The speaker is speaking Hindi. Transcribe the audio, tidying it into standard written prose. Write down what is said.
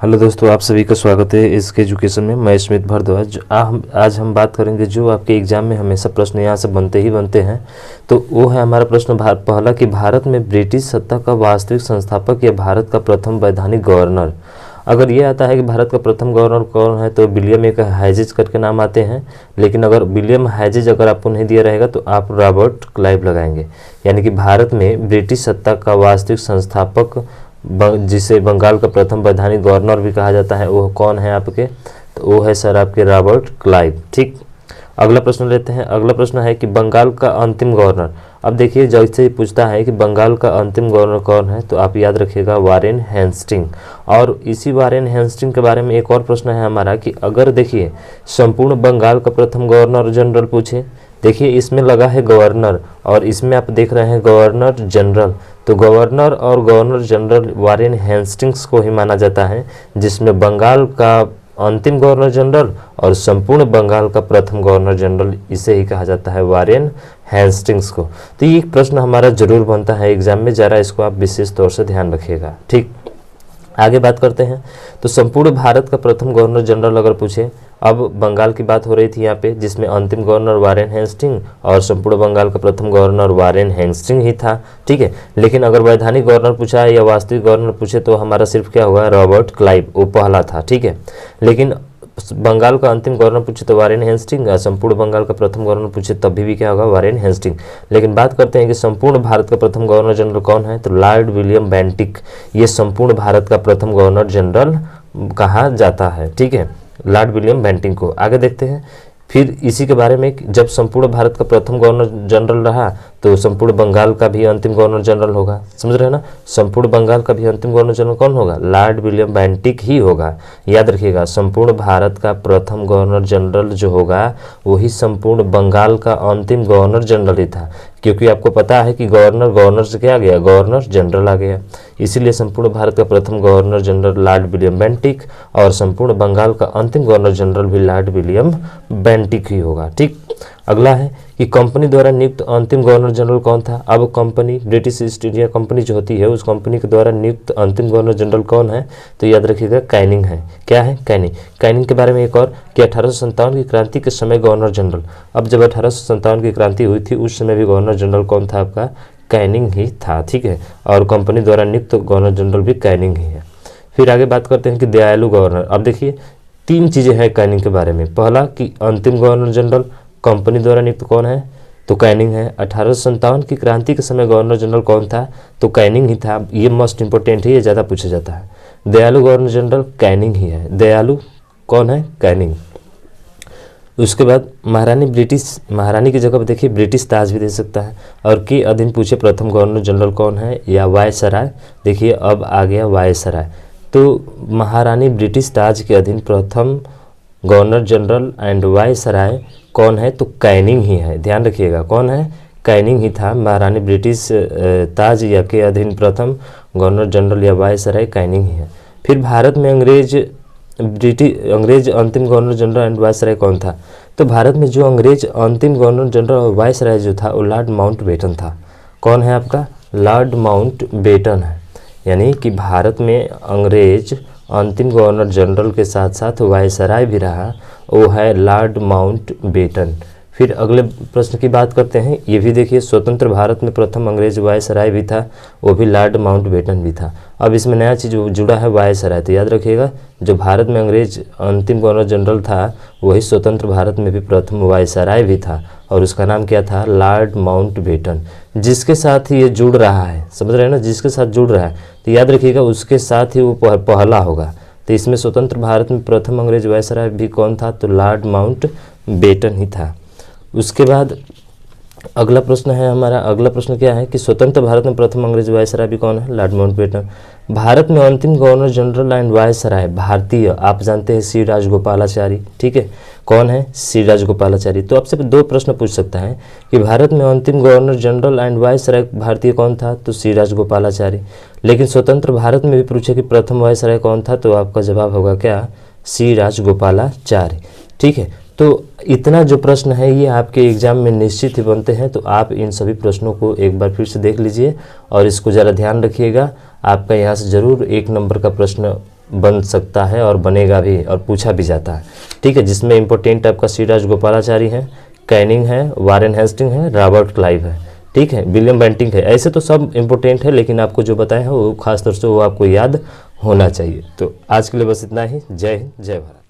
हेलो दोस्तों, आप सभी का स्वागत है इसके एजुकेशन में। मैं स्मित भारद्वाज। आज हम बात करेंगे जो आपके एग्जाम में हमेशा प्रश्न यहाँ से बनते ही बनते हैं। तो वो है हमारा प्रश्न पहला कि भारत में ब्रिटिश सत्ता का वास्तविक संस्थापक या भारत का प्रथम वैधानिक गवर्नर। अगर ये आता है कि भारत का प्रथम गवर्नर कौन है तो विलियम एक हैजिज करके नाम आते हैं। लेकिन अगर विलियम हैजिज अगर आपको नहीं दिया रहेगा तो आप रॉबर्ट क्लाइव लगाएंगे। यानी कि भारत में ब्रिटिश सत्ता का वास्तविक संस्थापक जिसे बंगाल का प्रथम वैधानिक गवर्नर भी कहा जाता है वो कौन है आपके, तो वो है सर आपके रॉबर्ट क्लाइव। ठीक, अगला प्रश्न लेते हैं। अगला प्रश्न है कि बंगाल का अंतिम गवर्नर। अब देखिए जैसे ही पूछता है कि बंगाल का अंतिम गवर्नर कौन है तो आप याद रखिएगा वारेन हेस्टिंग। और इसी वारेन हेस्टिंग के बारे में एक और प्रश्न है हमारा कि अगर देखिए संपूर्ण बंगाल का प्रथम गवर्नर जनरल पूछे, देखिए इसमें लगा है गवर्नर और इसमें आप देख रहे हैं गवर्नर जनरल, तो गवर्नर और गवर्नर जनरल वारेन हेस्टिंग्स को ही माना जाता है, जिसमें बंगाल का अंतिम गवर्नर जनरल और संपूर्ण बंगाल का प्रथम गवर्नर जनरल इसे ही कहा जाता है वारेन हेस्टिंग्स को। तो ये एक प्रश्न हमारा जरूर बनता है एग्जाम में, जरा इसको आप विशेष तौर से ध्यान रखिएगा। ठीक, आगे बात करते हैं। तो संपूर्ण भारत का प्रथम गवर्नर जनरल अगर पूछे, अब बंगाल की बात हो रही थी यहाँ पे, जिसमें अंतिम गवर्नर वारेन हेस्टिंग और संपूर्ण बंगाल का प्रथम गवर्नर वारेन हेस्टिंग ही था। ठीक है, लेकिन अगर वैधानिक गवर्नर पूछा या वास्तविक गवर्नर पूछे तो हमारा सिर्फ क्या होगा, रॉबर्ट क्लाइव, वो पहला था। ठीक है, लेकिन बंगाल का अंतिम गवर्नर पूछे तो वारेन हेस्टिंग, संपूर्ण बंगाल का प्रथम गवर्नर पूछे तब भी क्या होगा, वारेन हेस्टिंग। लेकिन बात करते हैं कि संपूर्ण भारत का प्रथम गवर्नर जनरल कौन है, तो लॉर्ड विलियम बेंटिक, ये संपूर्ण भारत का प्रथम गवर्नर जनरल कहा जाता है। ठीक है, लॉर्ड विलियम बेंटिक को। आगे देखते हैं फिर इसी के बारे में, जब संपूर्ण भारत का प्रथम गवर्नर जनरल रहा तो संपूर्ण बंगाल का भी अंतिम गवर्नर जनरल होगा। समझ रहे हैं ना, संपूर्ण बंगाल का भी अंतिम गवर्नर जनरल कौन होगा, लॉर्ड विलियम बेंटिक ही होगा। याद रखिएगा, संपूर्ण भारत का प्रथम गवर्नर जनरल जो होगा वही संपूर्ण बंगाल का अंतिम गवर्नर जनरल ही था, क्योंकि आपको पता है कि गवर्नर से क्या आ गया, गवर्नर जनरल आ गया। इसीलिए संपूर्ण भारत का प्रथम governor general Lord William Bentinck और संपूर्ण बंगाल का अंतिम गवर्नर जनरल भी लॉर्ड विलियम बेंटिक ही होगा। ठीक, अगला है कि कंपनी द्वारा नियुक्त अंतिम गवर्नर जनरल कौन था। अब company British east India company जो होती है उस कंपनी के द्वारा नियुक्त अंतिम गवर्नर जनरल कौन है, तो याद रखिएगा कैनिंग है। क्या है, कैनिंग। कैनिंग के बारे में एक और कि 1857 की क्रांति के समय गवर्नर जनरल, अब जब 1857 की क्रांति हुई थी उस समय भी गवर्नर जनरल कौन था, आपका कैनिंग ही था। ठीक है, और कंपनी द्वारा नियुक्त गवर्नर जनरल भी कैनिंग ही है। फिर आगे बात करते हैं कि दयालु गवर्नर। अब देखिए तीन चीज़ें हैं कैनिंग के बारे में। पहला कि अंतिम गवर्नर जनरल कंपनी द्वारा नियुक्त कौन है, तो कैनिंग है। 1857 की क्रांति के समय गवर्नर जनरल कौन था, तो कैनिंग ही था। ये मोस्ट इंपॉर्टेंट है, ये ज़्यादा पूछा जाता है। दयालु गवर्नर जनरल कैनिंग ही है। दयालु कौन है, कैनिंग। उसके बाद महारानी की जगह पर देखिए ब्रिटिश ताज भी दे सकता है। और के अधीन पूछे प्रथम गवर्नर जनरल कौन है, या वायसराय। देखिए अब आ गया वायसराय, तो महारानी ब्रिटिश ताज के अधीन प्रथम गवर्नर जनरल एंड वायसराय कौन है, तो कैनिंग ही है। ध्यान रखिएगा कौन है, कैनिंग ही था। महारानी ब्रिटिश ताज या के अधीन प्रथम गवर्नर जनरल या वायसराय कैनिंग ही है। फिर भारत में अंग्रेज अंतिम गवर्नर जनरल एंड वायसराय कौन था, तो भारत में जो अंग्रेज अंतिम गवर्नर जनरल और वायसराय जो था वो लॉर्ड माउंटबेटन था। कौन है आपका, लॉर्ड माउंटबेटन है। यानी कि भारत में अंग्रेज अंतिम गवर्नर जनरल के साथ साथ वायसराय भी रहा, वो है लॉर्ड माउंटबेटन। फिर अगले प्रश्न की बात करते हैं। ये भी देखिए स्वतंत्र भारत में प्रथम अंग्रेज वायसराय भी था, वो भी लॉर्ड माउंटबेटन भी था। अब इसमें नया चीज़ जुड़ा है वायसराय, तो याद रखिएगा जो भारत में अंग्रेज अंतिम गवर्नर जनरल था वही स्वतंत्र भारत में भी प्रथम वायसराय भी था, और उसका नाम क्या था, लॉर्ड माउंटबेटन। जिसके साथ ही ये जुड़ रहा है, समझ रहे हैं ना, जिसके साथ जुड़ रहा है तो याद रखिएगा उसके साथ ही वो पहला होगा। तो इसमें स्वतंत्र भारत में प्रथम अंग्रेज वायसराय भी कौन था, तो लॉर्ड माउंटबेटन ही था। उसके बाद अगला प्रश्न है हमारा, अगला प्रश्न क्या है कि स्वतंत्र भारत में प्रथम अंग्रेज वायसराय भी कौन है, लॉर्ड माउंटबेटन। भारत में अंतिम गवर्नर जनरल एंड वायसराय भारतीय, आप जानते हैं सी राजगोपालाचारी। ठीक है, कौन है, सी राजगोपालाचारी। तो आपसे दो प्रश्न पूछ सकता है कि भारत में अंतिम गवर्नर जनरल एंड वायसराय भारतीय कौन था, तो सी राजगोपालाचारी। लेकिन स्वतंत्र भारत में भी पूछे कि प्रथम वायसराय कौन था, तो आपका जवाब होगा क्या, सी राजगोपालाचारी। ठीक है, तो इतना जो प्रश्न है ये आपके एग्जाम में निश्चित ही बनते हैं, तो आप इन सभी प्रश्नों को एक बार फिर से देख लीजिए और इसको ज़रा ध्यान रखिएगा। आपका यहाँ से ज़रूर 1 नंबर का प्रश्न बन सकता है और बनेगा भी और पूछा भी जाता है। ठीक है, जिसमें इंपॉर्टेंट आपका सी राजगोपालाचारी है, कैनिंग है, वारेन हेस्टिंग है, रॉबर्ट क्लाइव है। ठीक है, विलियम बेंटिंग है। ऐसे तो सब इंपॉर्टेंट है, लेकिन आपको जो बताए हैं वो खास तौर से वो आपको याद होना चाहिए। तो आज के लिए बस इतना ही। जय हिंद, जय भारत।